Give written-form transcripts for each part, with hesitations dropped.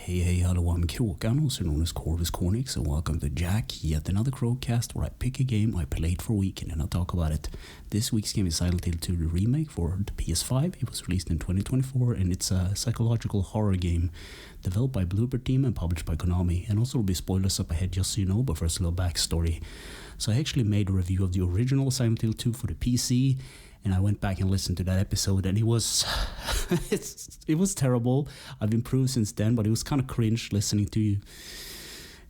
Hey, hello, I'm Kråkan, also known as Corvus Cornix, and welcome to Yacc, yet another Crowcast where I pick a game I played for a week and then I'll talk about it. This week's game is Silent Hill 2 Remake for the PS5. It was released in 2024 and it's a psychological horror game developed by Bloober Team and published by Konami. And also will be spoilers up ahead just so you know, but first a little backstory. So I actually made a review of the original Silent Hill 2 for the PC, and I went back and listened to that episode, and it was it was terrible. I've improved since then, but it was kind of cringe listening to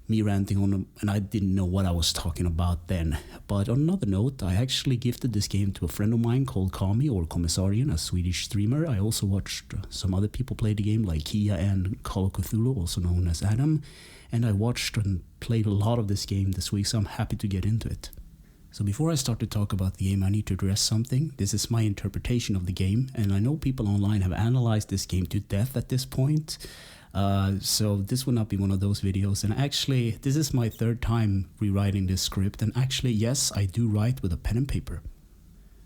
me ranting on them, and I didn't know what I was talking about then. But on another note, I actually gifted this game to a friend of mine called Kami, or Kommissarien, a Swedish streamer. I also watched some other people play the game, like Kia and Call of Cthulhu, also known as Adam. And I watched and played a lot of this game this week, so I'm happy to get into it. So before I start to talk about the game, I need to address something. This is my interpretation of the game, and I know people online have analyzed this game to death at this point. So this will not be one of those videos. And actually, this is my third time rewriting this script. And actually, yes, I do write with a pen and paper.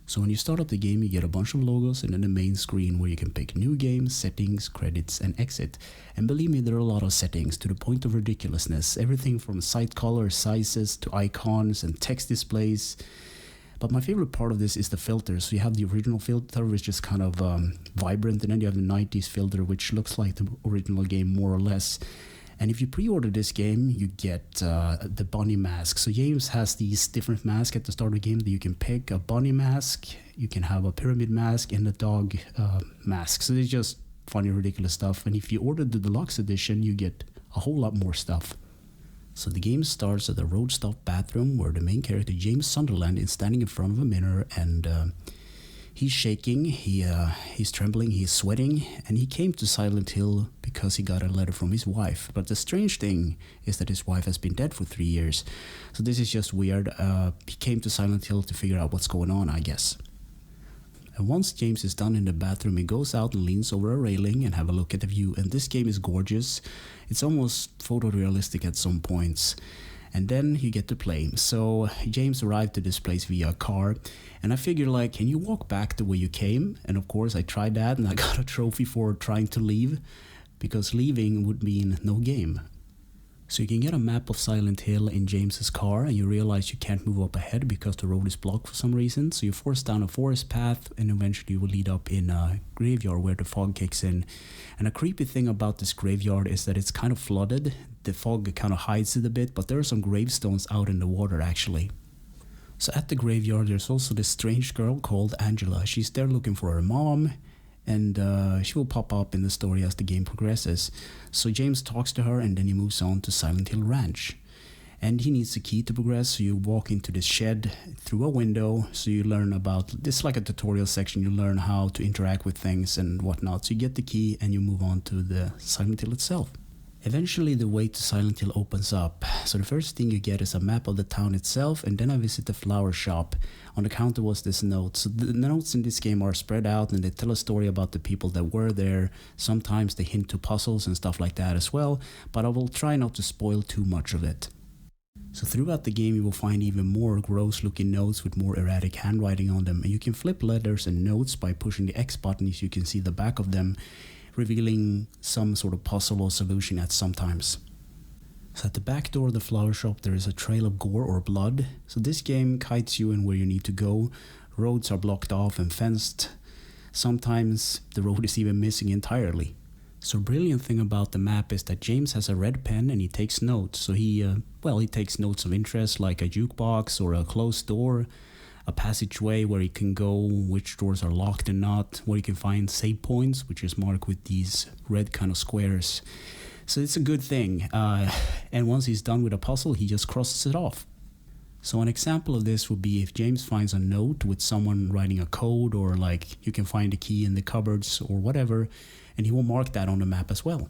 So when you start up the game, you get a bunch of logos and then the main screen where you can pick new games, settings, credits, and exit. And believe me, there are a lot of settings to the point of ridiculousness. Everything from site color, sizes, to icons and text displays. But my favorite part of this is the filters. So you have the original filter, which is kind of vibrant, and then you have the 90s filter, which looks like the original game more or less. And if you pre-order this game, you get the bunny mask. So James has these different masks at the start of the game that you can pick. A bunny mask, you can have a pyramid mask, and a dog mask. So it's just funny, ridiculous stuff. And if you order the deluxe edition, you get a whole lot more stuff. So the game starts at the road-stop bathroom where the main character, James Sunderland, is standing in front of a mirror, and he's shaking, he's trembling, he's sweating, and he came to Silent Hill because he got a letter from his wife. But the strange thing is that his wife has been dead for 3 years. So this is just weird. He came to Silent Hill to figure out what's going on, I guess. And once James is done in the bathroom, he goes out and leans over a railing and have a look at the view. And this game is gorgeous. It's almost photorealistic at some points. And then you get to play. So James arrived to this place via a car, and I figured, like, can you walk back the way you came? And of course I tried that, and I got a trophy for trying to leave, because leaving would mean no game. So you can get a map of Silent Hill in James's car, and you realize you can't move up ahead because the road is blocked for some reason. So you're forced down a forest path, and eventually you will lead up in a graveyard where the fog kicks in. And a creepy thing about this graveyard is that it's kind of flooded. The fog kind of hides it a bit, but there are some gravestones out in the water actually. So at the graveyard, there's also this strange girl called Angela. She's there looking for her mom, and she will pop up in the story as the game progresses. So James talks to her, and then he moves on to Silent Hill Ranch. And he needs a key to progress, so you walk into this shed through a window, so you learn about, this like a tutorial section, you learn how to interact with things and whatnot. So you get the key and you move on to the Silent Hill itself. Eventually the way to Silent Hill opens up. So the first thing you get is a map of the town itself, and then I visit the flower shop. On the counter was this note. So the notes in this game are spread out and they tell a story about the people that were there. Sometimes they hint to puzzles and stuff like that as well, but I will try not to spoil too much of it. So throughout the game you will find even more gross looking notes with more erratic handwriting on them, and you can flip letters and notes by pushing the X button so you can see the back of them, revealing some sort of puzzle or solution at sometimes. So at the back door of the flower shop there is a trail of gore or blood. So this game guides you in where you need to go. Roads are blocked off and fenced. Sometimes the road is even missing entirely. So brilliant thing about the map is that James has a red pen and he takes notes. So he takes notes of interest like a jukebox or a closed door, a passageway where you can go, which doors are locked and not, where you can find save points, which is marked with these red kind of squares. So it's a good thing. And once he's done with a puzzle, he just crosses it off. So an example of this would be if James finds a note with someone writing a code, or like you can find a key in the cupboards or whatever, and he will mark that on the map as well.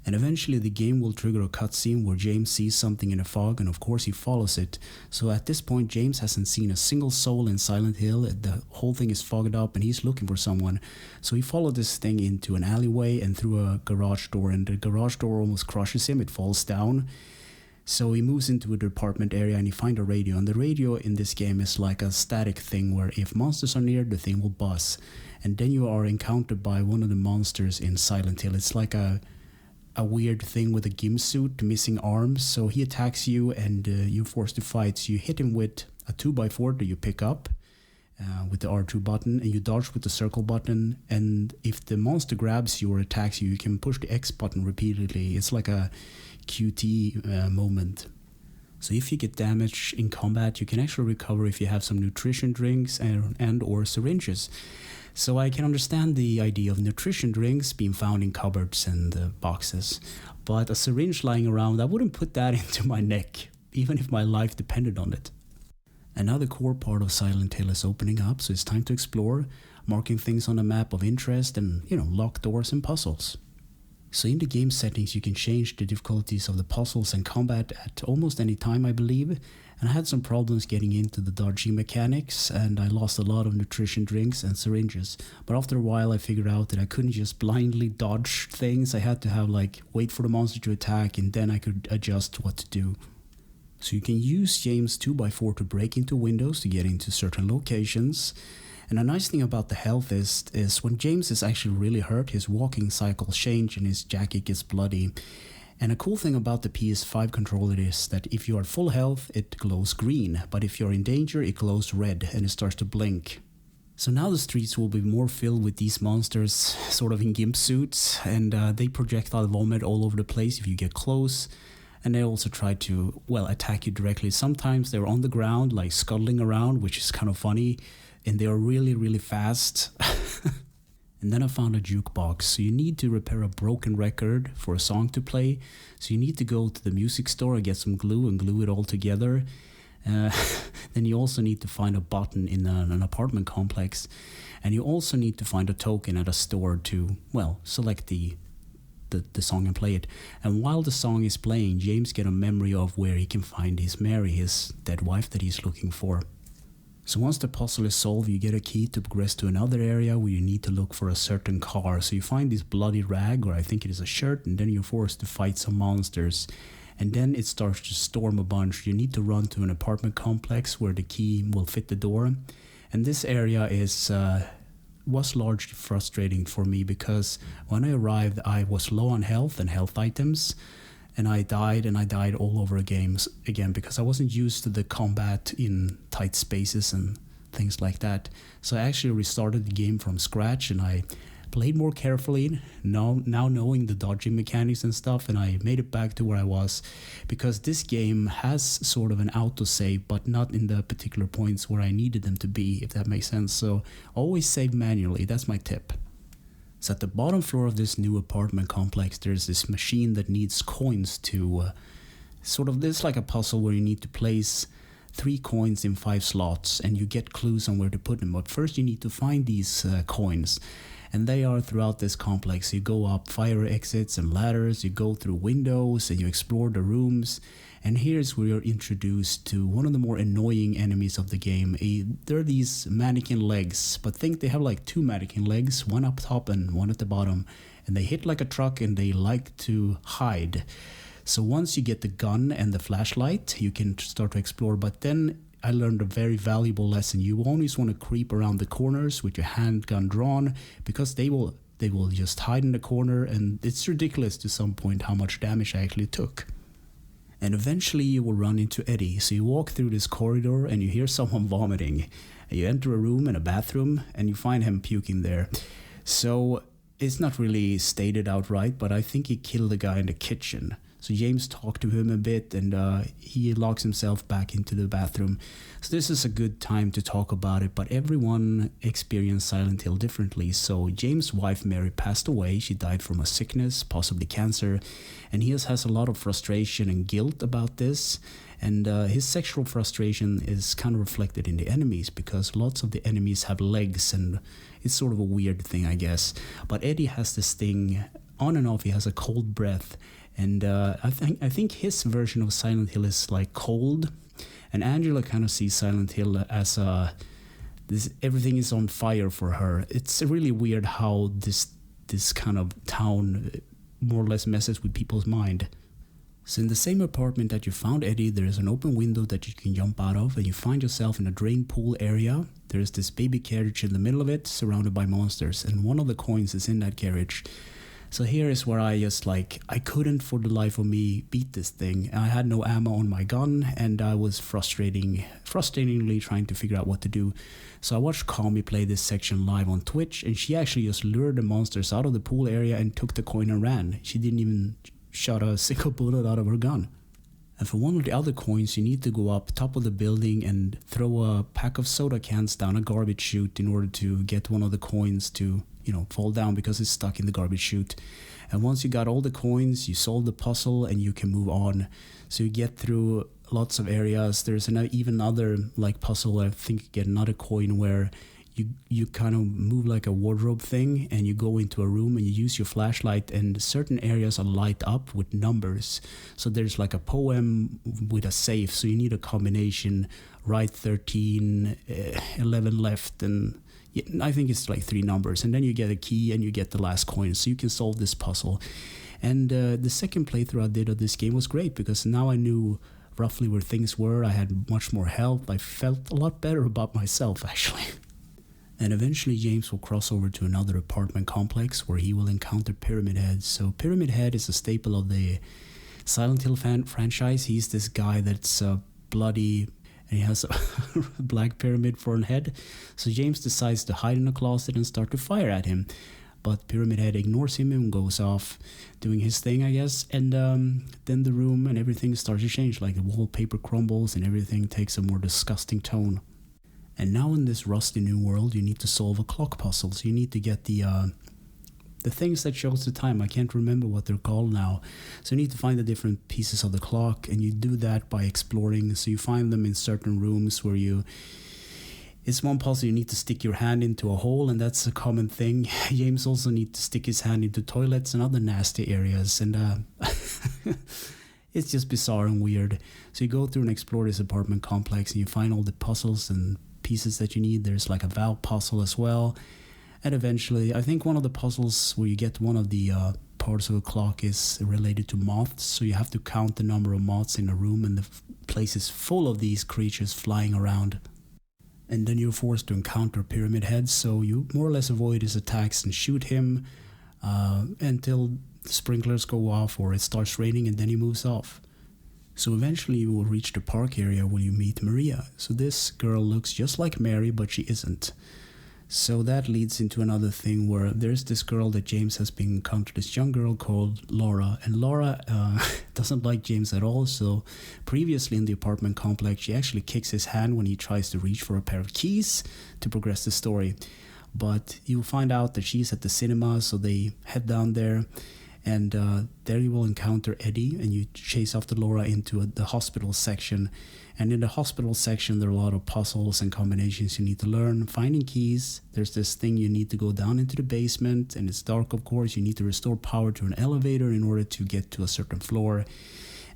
And eventually the game will trigger a cutscene where James sees something in the fog, and of course he follows it. So at this point James hasn't seen a single soul in Silent Hill. The whole thing is fogged up and he's looking for someone. So he followed this thing into an alleyway and through a garage door, and the garage door almost crushes him, it falls down. So he moves into a department area and he finds a radio, and the radio in this game is like a static thing where if monsters are near, the thing will buzz. And then you are encountered by one of the monsters in Silent Hill. It's like a a weird thing with a gimp suit, missing arms. So he attacks you and you're forced to fight. So you hit him with a 2x4 that you pick up with the R2 button, and you dodge with the circle button. And if the monster grabs you or attacks you, you can push the X button repeatedly. It's like a QT moment. So if you get damaged in combat, you can actually recover if you have some nutrition drinks and or syringes. So I can understand the idea of nutrition drinks being found in cupboards and boxes. But a syringe lying around, I wouldn't put that into my neck, even if my life depended on it. Another core part of Silent Hill is opening up, so it's time to explore, marking things on a map of interest and, locked doors and puzzles. So in the game settings, you can change the difficulties of the puzzles and combat at almost any time, I believe. And I had some problems getting into the dodging mechanics, and I lost a lot of nutrition drinks and syringes. But after a while, I figured out that I couldn't just blindly dodge things. I had to wait for the monster to attack, and then I could adjust what to do. So you can use James' 2x4 to break into windows to get into certain locations. And a nice thing about the health is when James is actually really hurt, his walking cycles change and his jacket gets bloody. And a cool thing about the PS5 controller is that if you are full health, it glows green. But if you're in danger, it glows red and it starts to blink. So now the streets will be more filled with these monsters, sort of in gimp suits. And they projectile vomit all over the place if you get close. And they also try to, attack you directly. Sometimes they're on the ground, like scuttling around, which is kind of funny. And they are really, really fast. And then I found a jukebox. So you need to repair a broken record for a song to play. So you need to go to the music store and get some glue and glue it all together. Then you also need to find a button in an apartment complex. And you also need to find a token at a store to, select the song and play it. And while the song is playing, James gets a memory of where he can find his Mary, his dead wife that he's looking for. So once the puzzle is solved, you get a key to progress to another area where you need to look for a certain car. So you find this bloody rag, or I think it is a shirt, and then you're forced to fight some monsters. And then it starts to storm a bunch. You need to run to an apartment complex where the key will fit the door. And this area was largely frustrating for me because when I arrived, I was low on health and health items. And I died all over again because I wasn't used to the combat in tight spaces and things like that. So I actually restarted the game from scratch and I played more carefully, now knowing the dodging mechanics and stuff, and I made it back to where I was, because this game has sort of an autosave, but not in the particular points where I needed them to be, if that makes sense. So always save manually, that's my tip. So at the bottom floor of this new apartment complex, there's this machine that needs coins to this like a puzzle where you need to place 3 coins in 5 slots and you get clues on where to put them. But first you need to find these coins, and they are throughout this complex. You go up fire exits and ladders, you go through windows and you explore the rooms. And here's where you're introduced to one of the more annoying enemies of the game. They're these mannequin legs, but think they have like 2 mannequin legs, one up top and one at the bottom. And they hit like a truck and they like to hide. So once you get the gun and the flashlight, you can start to explore. But then I learned a very valuable lesson. You always want to creep around the corners with your handgun drawn, because they will just hide in the corner, and it's ridiculous to some point how much damage I actually took. And eventually you will run into Eddie. So you walk through this corridor and you hear someone vomiting. And you enter a room and a bathroom and you find him puking there. So it's not really stated outright, but I think he killed the guy in the kitchen. So James talked to him a bit and he locks himself back into the bathroom. So this is a good time to talk about it, but everyone experienced Silent Hill differently. So James' wife Mary passed away. She died from a sickness, possibly cancer, and he has a lot of frustration and guilt about this. And his sexual frustration is kind of reflected in the enemies, because lots of the enemies have legs, and it's sort of a weird thing, I guess. But Eddie has this thing on and off. He has a cold breath. And I think his version of Silent Hill is like cold, and Angela kind of sees Silent Hill as everything is on fire for her. It's really weird how this kind of town more or less messes with people's mind. So in the same apartment that you found Eddie, there is an open window that you can jump out of, and you find yourself in a drain pool area. There is this baby carriage in the middle of it, surrounded by monsters, and one of the coins is in that carriage. So here is where I just I couldn't for the life of me beat this thing. I had no ammo on my gun, and I was frustratingly trying to figure out what to do. So I watched Kami play this section live on Twitch, and she actually just lured the monsters out of the pool area and took the coin and ran. She didn't even shot a single bullet out of her gun. And for one of the other coins, you need to go up top of the building and throw a pack of soda cans down a garbage chute in order to get one of the coins to, fall down because it's stuck in the garbage chute. And once you got all the coins, you solve the puzzle and you can move on. So you get through lots of areas. There's even another puzzle. I think you get another coin where you kind of move like a wardrobe thing, and you go into a room and you use your flashlight, and certain areas are light up with numbers. So there's like a poem with a safe, so you need a combination, right 13, 11 left, and I think it's like 3 numbers, and then you get a key and you get the last coin, so you can solve this puzzle. And the second playthrough I did of this game was great, because now I knew roughly where things were. I had much more health. I felt a lot better about myself, actually. And eventually James will cross over to another apartment complex where he will encounter Pyramid Head. So Pyramid Head is a staple of the Silent Hill franchise. He's this guy that's bloody, and he has a black pyramid for a head. So James decides to hide in a closet and start to fire at him. But Pyramid Head ignores him and goes off doing his thing, I guess. And then the room and everything starts to change. Like the wallpaper crumbles and everything takes a more disgusting tone. And now in this rusty new world, you need to solve a clock puzzle. So you need to get the things that shows the time. I can't remember what they're called now. So you need to find the different pieces of the clock, and you do that by exploring. So you find them in certain rooms where it's one puzzle you need to stick your hand into a hole, and that's a common thing. James also needs to stick his hand into toilets and other nasty areas, and it's just bizarre and weird. So you go through and explore this apartment complex, and you find all the puzzles and pieces that you need. There's like a valve puzzle as well, and eventually I think one of the puzzles where you get one of the parts of the clock is related to moths, so you have to count the number of moths in a room, and the place is full of these creatures flying around. And then you're forced to encounter Pyramid Head, so you more or less avoid his attacks and shoot him until the sprinklers go off or it starts raining, and then he moves off. So eventually you will reach the park area where you meet Maria. So this girl looks just like Mary, but she isn't. So that leads into another thing where there's this girl that James has been encountered, this young girl called Laura. And Laura doesn't like James at all. So previously in the apartment complex, she actually kicks his hand when he tries to reach for a pair of keys to progress the story. But you'll find out that she's at the cinema, so they head down there. And there you will encounter Eddie, and you chase after Laura into the hospital section. And in the hospital section, there are a lot of puzzles and combinations you need to learn. Finding keys, there's this thing you need to go down into the basement, and it's dark, of course. You need to restore power to an elevator in order to get to a certain floor.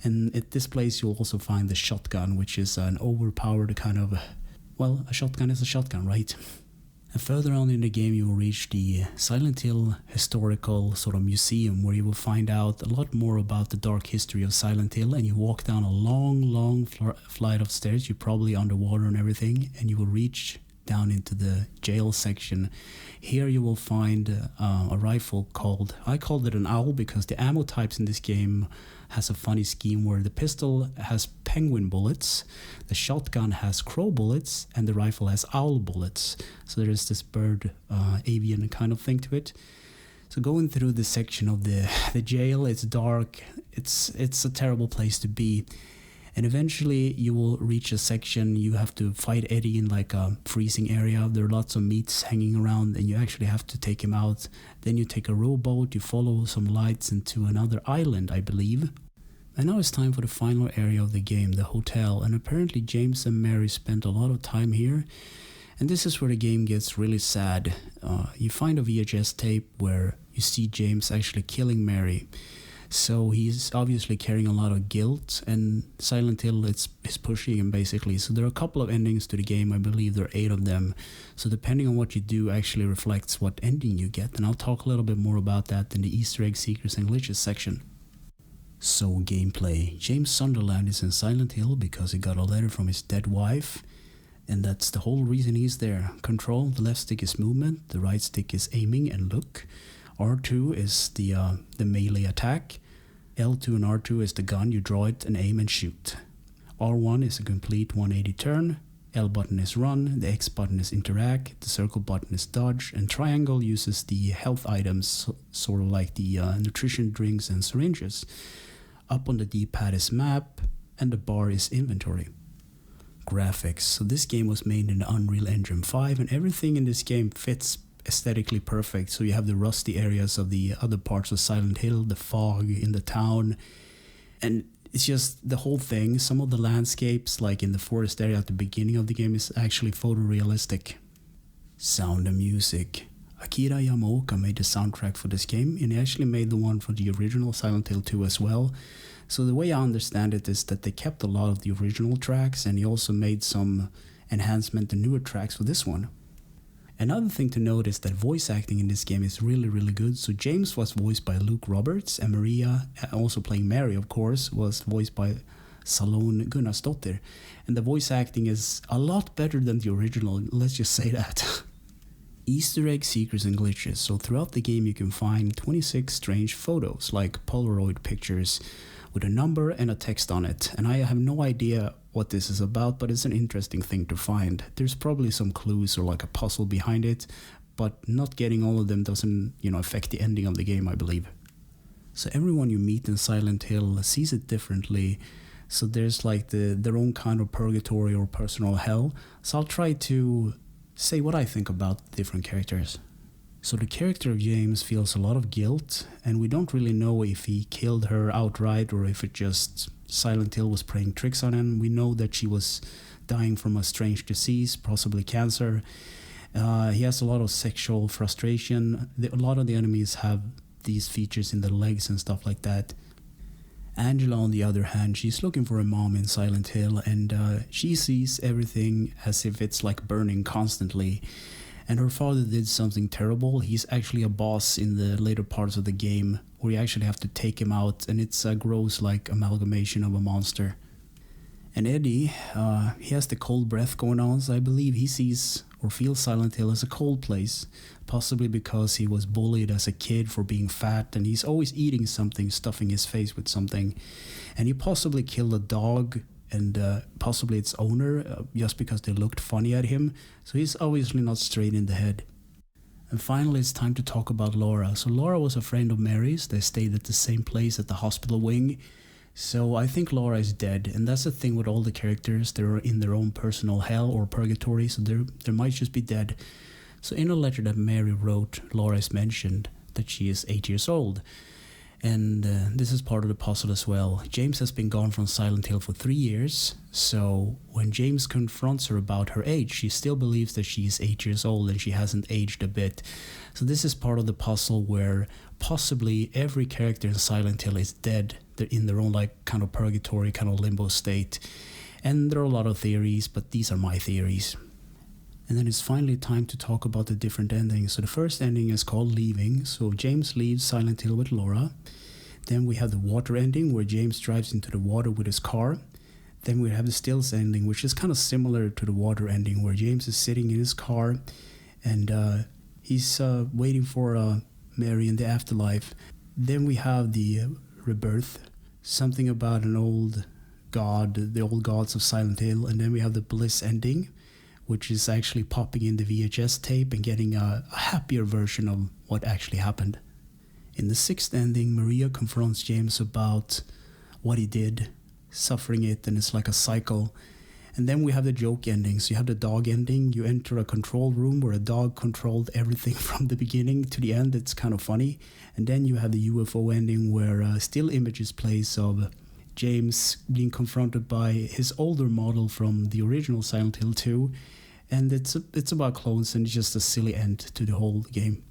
And at this place, you'll also find the shotgun, which is an overpowered kind of... Well, a shotgun is a shotgun, right? And further on in the game, you will reach the Silent Hill historical sort of museum, where you will find out a lot more about the dark history of Silent Hill. And you walk down a long flight of stairs. You're probably underwater and everything, and you will reach down into the jail section. Here you will find a rifle I called it an owl, because the ammo types in this game has a funny scheme where the pistol has penguin bullets, the shotgun has crow bullets, and the rifle has owl bullets. So there is this bird avian kind of thing to it. So going through the section of the jail, it's dark, it's a terrible place to be. And eventually you will reach a section, you have to fight Eddie in like a freezing area. There are lots of meats hanging around, and you actually have to take him out. Then you take a rowboat, you follow some lights into another island, I believe. And now it's time for the final area of the game, the hotel. And apparently James and Mary spent a lot of time here. And this is where the game gets really sad. You find a VHS tape where you see James actually killing Mary. So he's obviously carrying a lot of guilt, and Silent Hill is pushing him basically. So there are a couple of endings to the game. I believe there are 8 of them. So depending on what you do actually reflects what ending you get. And I'll talk a little bit more about that in the Easter egg secrets and glitches section. So gameplay. James Sunderland is in Silent Hill because he got a letter from his dead wife. And that's the whole reason he's there. Control, the left stick is movement, the right stick is aiming and look. R2 is the melee attack. L2 and R2 is the gun, you draw it and aim and shoot. R1 is a complete 180 turn. L button is run, the X button is interact, the circle button is dodge, and triangle uses the health items, sort of like the nutrition drinks and syringes. Up on the D-pad is map, and the bar is inventory. Graphics. So this game was made in Unreal Engine 5, and everything in this game fits aesthetically perfect. So you have the rusty areas of the other parts of Silent Hill, the fog in the town, and it's just the whole thing. Some of the landscapes, like in the forest area at the beginning of the game, is actually photorealistic. Sound and music. Akira Yamaoka made the soundtrack for this game, and he actually made the one for the original Silent Hill 2 as well. So the way I understand it is that they kept a lot of the original tracks, and he also made some enhancement and newer tracks for this one. Another thing to note is that voice acting in this game is really, really good. So James was voiced by Luke Roberts, and Maria, also playing Mary, of course, was voiced by Salone Gunnarsdottir. And the voice acting is a lot better than the original, let's just say that. Easter egg, secrets, and glitches. So throughout the game you can find 26 strange photos, like Polaroid pictures, with a number and a text on it. And I have no idea what this is about, but it's an interesting thing to find. There's probably some clues or like a puzzle behind it, but not getting all of them doesn't, affect the ending of the game, I believe. So everyone you meet in Silent Hill sees it differently. So there's like their own kind of purgatory or personal hell. So I'll try to say what I think about different characters. So the character of James feels a lot of guilt, and we don't really know if he killed her outright or if it just Silent Hill was playing tricks on him. We know that she was dying from a strange disease, possibly cancer. He has a lot of sexual frustration. A lot of the enemies have these features in the legs and stuff like that. Angela, on the other hand, she's looking for a mom in Silent Hill, and she sees everything as if it's like burning constantly. And her father did something terrible. He's actually a boss in the later parts of the game, where you actually have to take him out, and it's a gross like amalgamation of a monster. And Eddie, he has the cold breath going on, so I believe he sees or feels Silent Hill as a cold place, possibly because he was bullied as a kid for being fat, and he's always eating something, stuffing his face with something. And he possibly killed a dog and possibly its owner, just because they looked funny at him. So he's obviously not straight in the head. And finally, it's time to talk about Laura. So Laura was a friend of Mary's. They stayed at the same place at the hospital wing. So I think Laura is dead, and that's the thing with all the characters. They're in their own personal hell or purgatory, so they might just be dead. So in a letter that Mary wrote, Laura is mentioned that she is 8 years old. And this is part of the puzzle as well. James has been gone from Silent Hill for 3 years, so when James confronts her about her age, she still believes that she is 8 years old and she hasn't aged a bit. So this is part of the puzzle where possibly every character in Silent Hill is dead. They're in their own like kind of purgatory, kind of limbo state. And there are a lot of theories, but these are my theories. And then it's finally time to talk about the different endings. So the first ending is called Leaving. So James leaves Silent Hill with Laura. Then we have the water ending, where James drives into the water with his car. Then we have the stills ending, which is kind of similar to the water ending, where James is sitting in his car and he's waiting for Mary in the afterlife. Then we have the rebirth, something about an old god, the old gods of Silent Hill. And then we have the bliss ending, which is actually popping in the VHS tape and getting a happier version of what actually happened. In the sixth ending, Maria confronts James about what he did, suffering it, and it's like a cycle. And then we have the joke ending. So you have the dog ending. You enter a control room where a dog controlled everything from the beginning to the end. It's kind of funny. And then you have the UFO ending, where still images plays of James being confronted by his older model from the original Silent Hill 2. And it's about clones, and it's just a silly end to the whole game.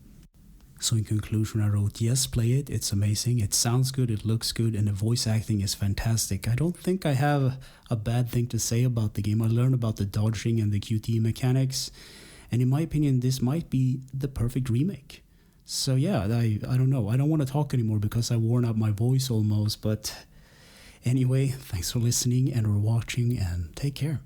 So in conclusion, I wrote, yes, play it. It's amazing. It sounds good. It looks good. And the voice acting is fantastic. I don't think I have a bad thing to say about the game. I learned about the dodging and the QTE mechanics. And in my opinion, this might be the perfect remake. So yeah, I don't know. I don't want to talk anymore because I worn out my voice almost. But anyway, thanks for listening and for watching, and take care.